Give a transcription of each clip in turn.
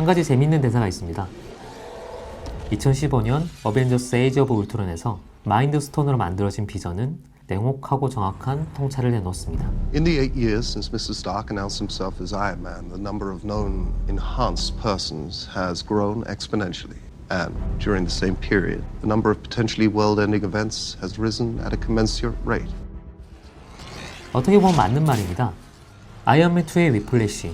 한 가지 재밌는 대사가 있습니다. 2015년 어벤져스 에이지 오브 울트론에서 마인드 스톤으로 만들어진 비전은 냉혹하고 정확한 통찰을 내놓습니다. In the 8 years since Mr. Stark announced himself as Iron Man, the number of known enhanced persons has grown exponentially. And during the same period, the number of potentially world-ending events has risen at a commensurate rate. 어떻게 보면 맞는 말입니다. 아이언맨 2의 위플래시,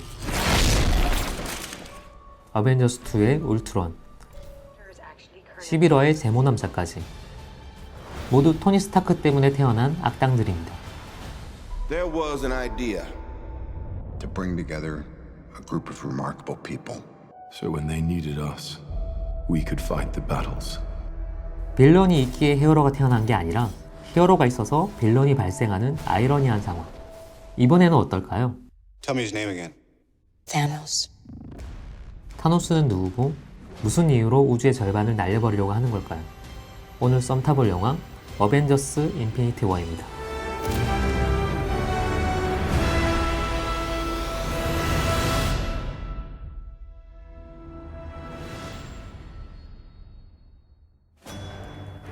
어벤져스 2의 울트론, 11화의 제모남자까지 모두 토니 스타크 때문에 태어난 악당들입니다. There was an idea to bring together a group of remarkable people. So when they needed us, we could fight the battles. 빌런이 있기에 히어로가 태어난 게 아니라 히어로가 있어서 빌런이 발생하는 아이러니한 상황. 이번에는 어떨까요? Tell me his name again. Thanos. 타노스는 누구고 무슨 이유로 우주의 절반을 날려버리려고 하는 걸까요? 오늘 썸 타볼 영화 어벤져스 인피니티 워입니다.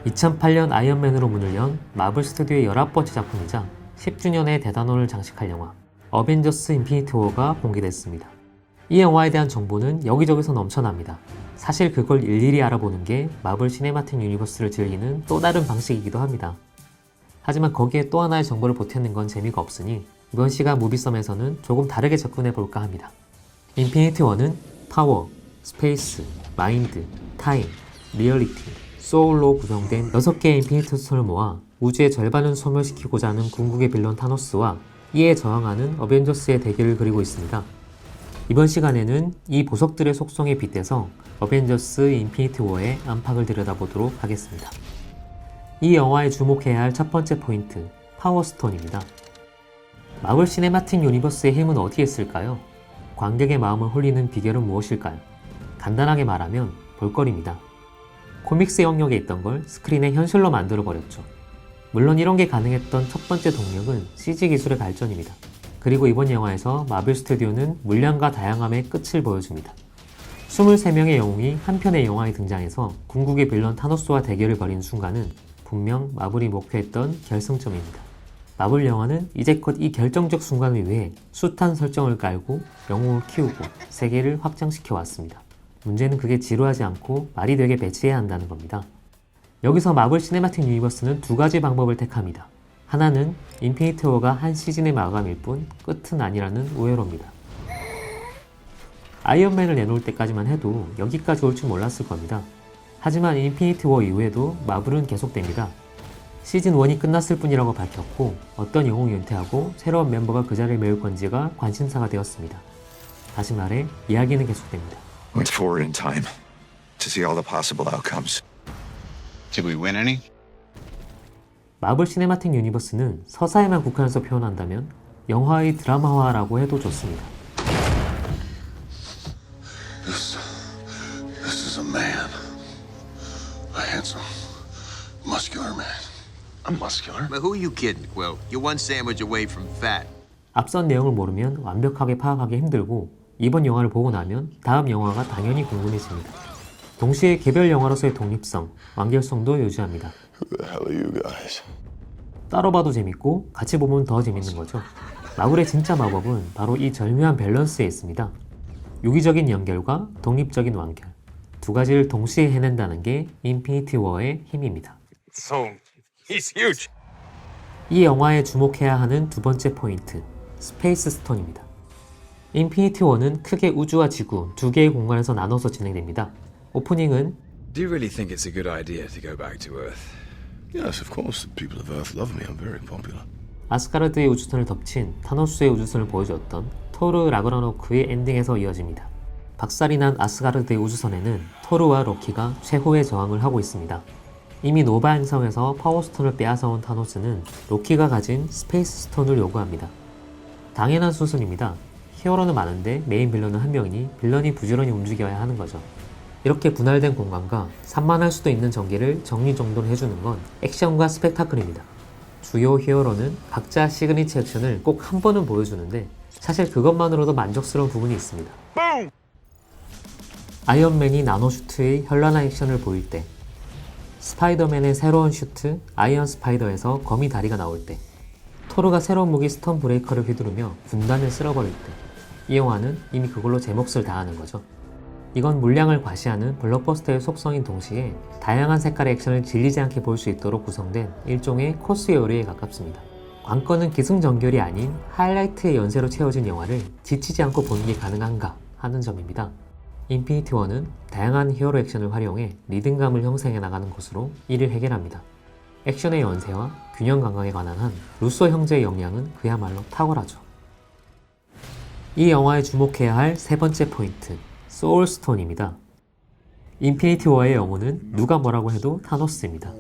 (2008년) 아이언맨으로 문을 연 마블 스튜디오의 19번째 작품이자 10주년의 대단원을 장식할 영화 어벤져스 인피니티 워가 공개됐습니다. 이 영화에 대한 정보는 여기저기서 넘쳐납니다. 사실 그걸 일일이 알아보는 게 마블 시네마틱 유니버스를 즐기는 또 다른 방식이기도 합니다. 하지만 거기에 또 하나의 정보를 보태는 건 재미가 없으니 이번 시간 무비썸에서는 조금 다르게 접근해 볼까 합니다. 인피니티 워는 파워, 스페이스, 마인드, 타임, 리얼리티, 소울로 구성된 6개의 인피니티 스톤을 모아 우주의 절반을 소멸시키고자 하는 궁극의 빌런 타노스와 이에 저항하는 어벤져스의 대결을 그리고 있습니다. 이번 시간에는 이 보석들의 속성에 빗대서 어벤져스 인피니티 워의 안팎을 들여다보도록 하겠습니다. 이 영화에 주목해야 할 첫 번째 포인트, 파워스톤입니다. 마블 시네마틱 유니버스의 힘은 어디에 있을까요? 관객의 마음을 홀리는 비결은 무엇일까요? 간단하게 말하면 볼거리입니다. 코믹스 영역에 있던 걸 스크린에 현실로 만들어버렸죠. 물론 이런 게 가능했던 첫 번째 동력은 CG 기술의 발전입니다. 그리고 이번 영화에서 마블 스튜디오는 물량과 다양함의 끝을 보여줍니다. 23명의 영웅이 한 편의 영화에 등장해서 궁극의 빌런 타노스와 대결을 벌이는 순간은 분명 마블이 목표했던 결승점입니다. 마블 영화는 이제껏 이 결정적 순간을 위해 숱한 설정을 깔고 영웅을 키우고 세계를 확장시켜 왔습니다. 문제는 그게 지루하지 않고 말이 되게 배치해야 한다는 겁니다. 여기서 마블 시네마틱 유니버스는 두 가지 방법을 택합니다. 하나는 인피니티 워가 한 시즌의 마감일 뿐 끝은 아니라는 우회로입니다. 아이언맨을 내놓을 때까지만 해도 여기까지 올 줄 몰랐을 겁니다. 하지만 인피니티 워 이후에도 마블은 계속됩니다. 시즌 1이 끝났을 뿐이라고 밝혔고 어떤 영웅이 은퇴하고 새로운 멤버가 그 자리를 메울 건지가 관심사가 되었습니다. 다시 말해 이야기는 계속됩니다. Went forward in time to see all the possible outcomes. Did we win any? 마블 시네마틱 유니버스는 서사에만 국한해서 표현한다면 영화의 드라마화라고 해도 좋습니다. This is a man. A handsome, muscular man. I'm muscular. But who are you kidding, Quill? You're one sandwich away from fat. 앞선 내용을 모르면 완벽하게 파악하기 힘들고 이번 영화를 보고 나면 다음 영화가 당연히 궁금해집니다. 동시에 개별 영화로서의 독립성, 완결성도 유지합니다. Who the hell are you guys? 따로 봐도 재밌고 같이 보면 더 재밌는 거죠. 마블의 진짜 마법은 바로 이 절묘한 밸런스에 있습니다. 유기적인 연결과 독립적인 완결, 두 가지를 동시에 해낸다는 게 인피니티 워의 힘입니다. So, he's huge. 이 영화에 주목해야 하는 두 번째 포인트, 스페이스 스톤입니다. 인피니티 워는 크게 우주와 지구 두 개의 공간에서 나눠서 진행됩니다. 오프닝은 Do you really think it's a good idea to go back to Earth? Yes, of course. The people of Earth love me. I'm very popular. 아스가르드의 우주선을 덮친 타노스의 우주선을 보여줬던 토르 라그나로크의 엔딩에서 이어집니다. 박살이 난 아스가르드의 우주선에는 토르와 로키가 최후의 저항을 하고 있습니다. 이미 노바 행성에서 파워스톤을 빼앗아온 타노스는 로키가 가진 스페이스 스톤을 요구합니다. 당연한 수순입니다. 히어로는 많은데 메인 빌런은 한 명이니 빌런이 부지런히 움직여야 하는 거죠. 이렇게 분할된 공간과 산만할 수도 있는 전개를 정리정돈 해주는 건 액션과 스펙타클입니다. 주요 히어로는 각자 시그니처 액션을 꼭 한 번은 보여주는데 사실 그것만으로도 만족스러운 부분이 있습니다. 아이언맨이 나노슈트의 현란한 액션을 보일 때, 스파이더맨의 새로운 슈트 아이언 스파이더에서 거미 다리가 나올 때, 토르가 새로운 무기 스톤 브레이커를 휘두르며 군단을 쓸어버릴 때, 이 영화는 이미 그걸로 제 몫을 다하는 거죠. 이건 물량을 과시하는 블록버스터의 속성인 동시에 다양한 색깔의 액션을 질리지 않게 볼 수 있도록 구성된 일종의 코스 요리에 가깝습니다. 관건은 기승전결이 아닌 하이라이트의 연쇄로 채워진 영화를 지치지 않고 보는 게 가능한가 하는 점입니다. 인피니티 워는 다양한 히어로 액션을 활용해 리듬감을 형성해 나가는 것으로 이를 해결합니다. 액션의 연쇄와 균형 감각에 관한 한 루소 형제의 역량은 그야말로 탁월하죠. 이 영화에 주목해야 할 세 번째 포인트, 소울스톤입니다. 인피니티 워의 영혼은 누가 뭐라고 해도 타노스입니다.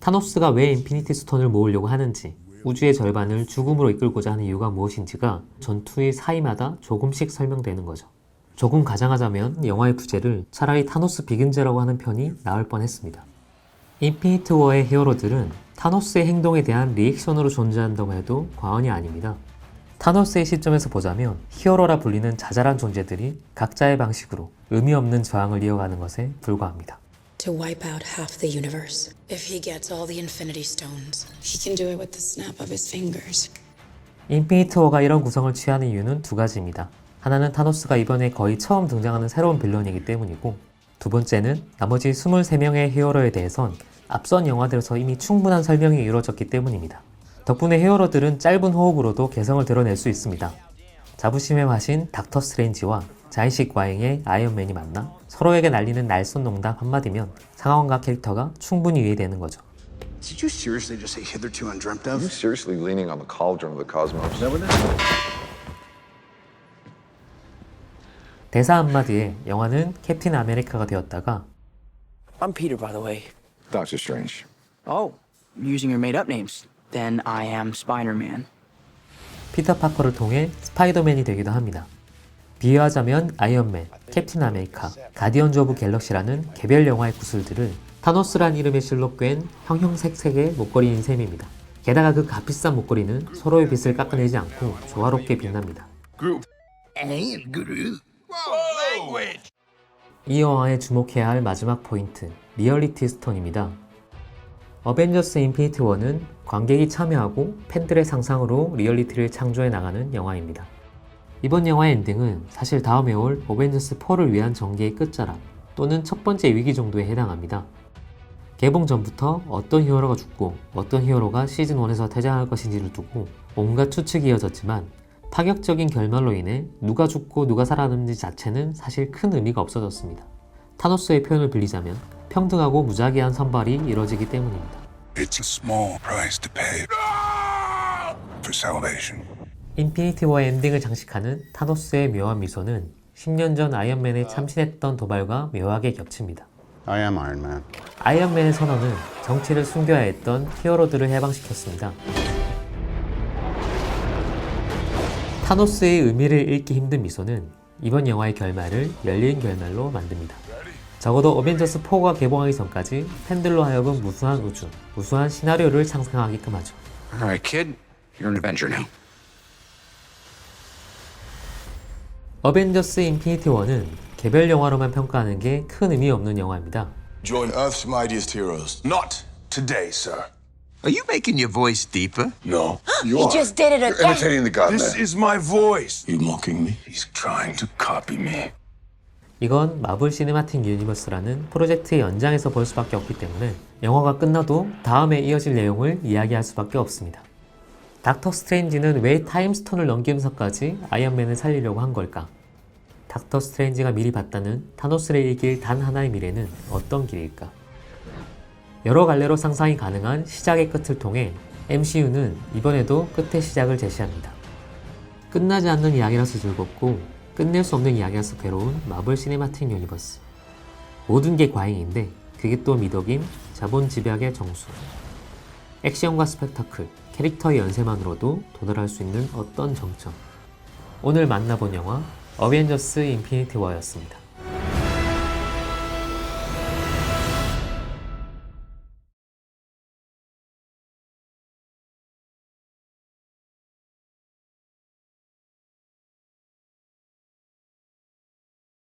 타노스가 왜 인피니티 스톤을 모으려고 하는지, 우주의 절반을 죽음으로 이끌고자 하는 이유가 무엇인지가 전투의 사이마다 조금씩 설명되는 거죠. 조금 가장하자면 영화의 부제를 차라리 타노스 비긴즈라고 하는 편이 나을 뻔했습니다. 인피니티 워의 히어로들은 타노스의 행동에 대한 리액션으로 존재한다고 해도 과언이 아닙니다. 타노스의 시점에서 보자면 히어로라 불리는 자잘한 존재들이 각자의 방식으로 의미 없는 저항을 이어가는 것에 불과합니다. To wipe out half the universe. If he gets all the Infinity Stones, he can do it with the snap of his fingers. 인피니티 워가 이런 구성을 취하는 이유는 두 가지입니다. 하나는 타노스가 이번에 거의 처음 등장하는 새로운 빌런이기 때문이고, 두 번째는 나머지 23명의 히어로에 대해선 앞선 영화들에서 이미 충분한 설명이 이루어졌기 때문입니다. 덕분에 히어로들은 짧은 호흡으로도 개성을 드러낼 수 있습니다. 자부심의 화신 닥터 스트레인지와 자의식 과잉의 아이언맨이 만나 서로에게 날리는 날선 농담 한마디면 상황과 캐릭터가 충분히 이해되는 거죠. Did you seriously just say hitherto undreamt of? Are you seriously leaning on the cauldron of the cosmos? 대사 한마디에 영화는 캡틴 아메리카가 되었다가 I'm Peter, by the way. Doctor Strange. Oh, using your made-up names. Then I am Spider-Man. 피터 파커를 통해 스파이더맨이 되기도 합니다. 비유하자면 아이언맨, 캡틴 아메리카, 가디언즈 오브 갤럭시라는 개별 영화의 구슬들을 타노스란 이름에 실로 꿰인 형형색색의 목걸이인 셈입니다. 게다가 그 값비싼 목걸이는 서로의 빛을 깎아내지 않고 조화롭게 빛납니다. 이 영화에 주목해야 할 마지막 포인트, 리얼리티 스톤입니다. 어벤져스 인피니티 워는 관객이 참여하고 팬들의 상상으로 리얼리티를 창조해 나가는 영화입니다. 이번 영화의 엔딩은 사실 다음에 올 어벤져스 4를 위한 전개의 끝자락 또는 첫 번째 위기 정도에 해당합니다. 개봉 전부터 어떤 히어로가 죽고 어떤 히어로가 시즌1에서 퇴장할 것인지를 두고 온갖 추측이 이어졌지만 파격적인 결말로 인해 누가 죽고 누가 살아남는지 자체는 사실 큰 의미가 없어졌습니다. 타노스의 표현을 빌리자면 평등하고 무작위한 선발이 이뤄지기 때문입니다. It's a small price to pay for salvation. 인피니티 워의 엔딩을 장식하는 타노스의 묘한 미소는 10년 전 아이언맨에 참신했던 도발과 묘하게 겹칩니다. I am Iron Man. 아이언맨의 선언은 정체를 숨겨야 했던 히어로들을 해방시켰습니다. 타노스의 의미를 읽기 힘든 미소는 이번 영화의 결말을 열린 결말로 만듭니다. 적어도 어벤져스 4가 개봉하기 전까지 팬들로 하여금 무수한 우주, 무수한 시나리오를 상상하게끔 하죠. Alright, kid. You're an Avenger now. 어벤져스 인피니티 워는 개별 영화로만 평가하는 게 큰 의미 없는 영화입니다. Join Earth's mightiest heroes. Not today, sir. Are you making your voice deeper? No. He just did it You're again. imitating the god. This is my voice. You mocking me? He's trying to copy me. 이건 마블 시네마틱 유니버스라는 프로젝트의 연장에서 볼 수밖에 없기 때문에 영화가 끝나도 다음에 이어질 내용을 이야기할 수밖에 없습니다. 닥터 스트레인지는 왜 타임스톤을 넘기면서까지 아이언맨을 살리려고 한 걸까? 닥터 스트레인지가 미리 봤다는 타노스를 이길 단 하나의 미래는 어떤 길일까? 여러 갈래로 상상이 가능한 시작의 끝을 통해 MCU는 이번에도 끝의 시작을 제시합니다. 끝나지 않는 이야기라서 즐겁고 끝낼 수 없는 이야기라서 괴로운 마블 시네마틱 유니버스. 모든 게 과잉인데 그게 또 미덕인 자본 집약의 정수. 액션과 스펙타클, 캐릭터의 연쇄만으로도 도달할 수 있는 어떤 정점. 오늘 만나본 영화 어벤져스 인피니티 워였습니다.